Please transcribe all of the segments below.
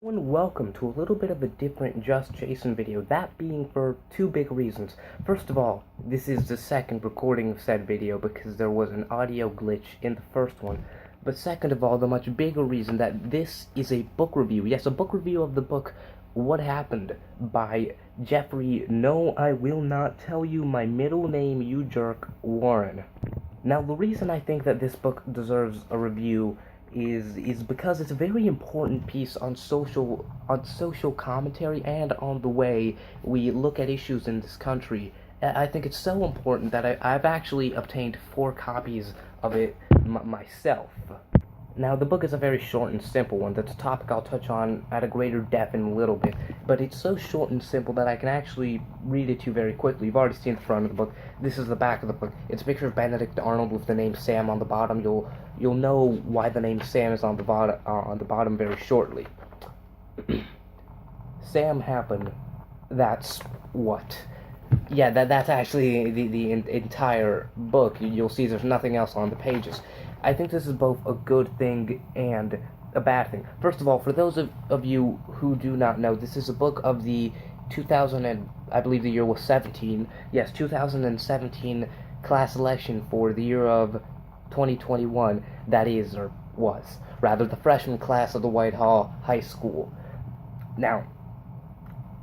And welcome to a little bit of a different Just Jason video, that being for two big reasons. First of all, this is the second recording of said video because there was an audio glitch in the first one. But second of all, the much bigger reason that this is a book review. Yes, a book review of the book What Happened by Jeffrey No, I Will Not Tell You My Middle Name, You Jerk, Warren. Now, the reason I think that this book deserves a review is because it's a very important piece on social commentary and on the way we look at issues in this country. I think it's so important that I've actually obtained 4 copies of it myself. Now, the book is a very short and simple one. That's a topic I'll touch on at a greater depth in a little bit, but it's so short and simple that I can actually read it to you very quickly. You've already seen the front of the book. This is the back of the book. It's a picture of Benedict Arnold with the name Sam on the bottom. You'll know why the name Sam is on the bottom very shortly. Sam happened. That's what. Yeah, that's actually the entire book. You'll see there's nothing else on the pages. I think this is both a good thing and a bad thing. First of all, for those of you who do not know, this is a book of the 2000 and I believe the year was 17. Yes, 2017 class election for the year of 2021. That is, or was, rather, the freshman class of the Whitehall High School. Now,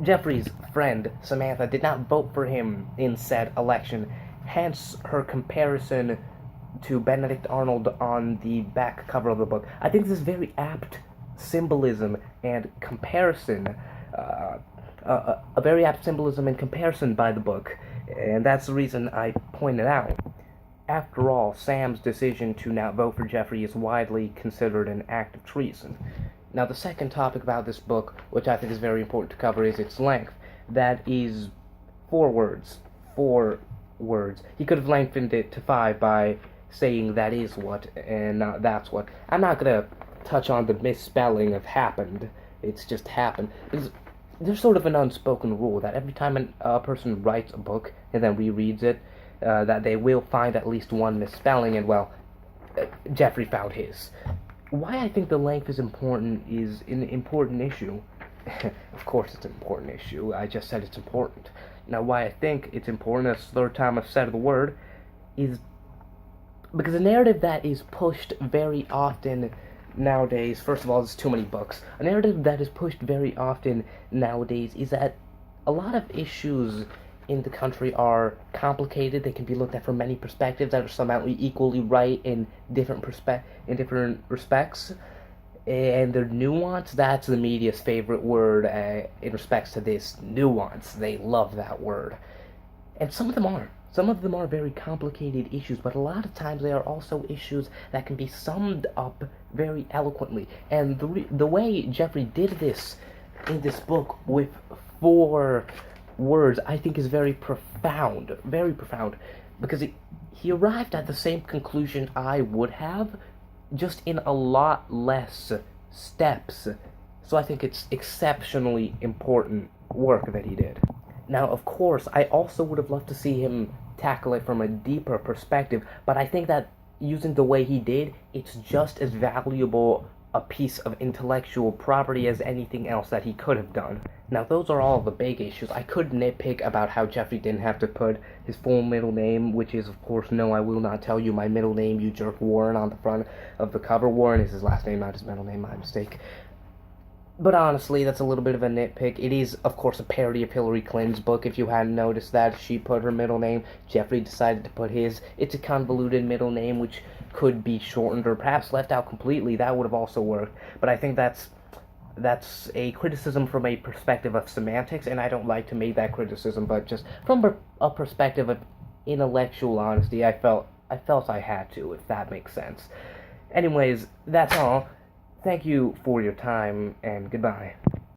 Jeffrey's friend, Samantha, did not vote for him in said election, hence her comparison to Benedict Arnold on the back cover of the book. I think this is very apt symbolism and comparison, a very apt symbolism and comparison by the book, and that's the reason I point it out. After all, Sam's decision to not vote for Jeffrey is widely considered an act of treason. Now, the second topic about this book, which I think is very important to cover, is its length. That is 4 words. 4 words. He could have lengthened it to 5 by saying that is what and not that's what. I'm not gonna touch on the misspelling of happened. It's just happened. There's sort of an unspoken rule that every time a person writes a book and then rereads it, that they will find at least one misspelling, and well, Jeffrey found his. Why I think the length is important is an important issue. Of course it's an important issue. I just said it's important. Now, why I think it's important, that's the third time I've said the word, is because a narrative that is pushed very often nowadays, first of all, there's too many books. A narrative that is pushed very often nowadays is that a lot of issues in the country are complicated. They can be looked at from many perspectives that are somehow equally right in different respects. And they're nuanced. That's the media's favorite word in respects to this, nuance. They love that word. And some of them are. Some of them are very complicated issues, but a lot of times they are also issues that can be summed up very eloquently. And the way Jeffrey did this in this book with 4 words, I think is very profound, because he arrived at the same conclusion I would have, just in a lot less steps. So I think it's exceptionally important work that he did. Now, of course, I also would have loved to see him tackle it from a deeper perspective, but I think that using the way he did, it's just as valuable a piece of intellectual property as anything else that he could have done. Now, those are all the big issues. I could nitpick about how Jeffrey didn't have to put his full middle name, which is, of course, No, I Will Not Tell You My Middle Name, You Jerk, Warren, on the front of the cover. Warren is his last name, not his middle name, my mistake. But honestly, that's a little bit of a nitpick. It is, of course, a parody of Hillary Clinton's book. If you hadn't noticed that, she put her middle name. Jeffrey decided to put his. It's a convoluted middle name, which could be shortened or perhaps left out completely. That would have also worked. But I think that's a criticism from a perspective of semantics, and I don't like to make that criticism, but just from a perspective of intellectual honesty, I felt I had to, if that makes sense. Anyways, that's all. Thank you for your time, and goodbye.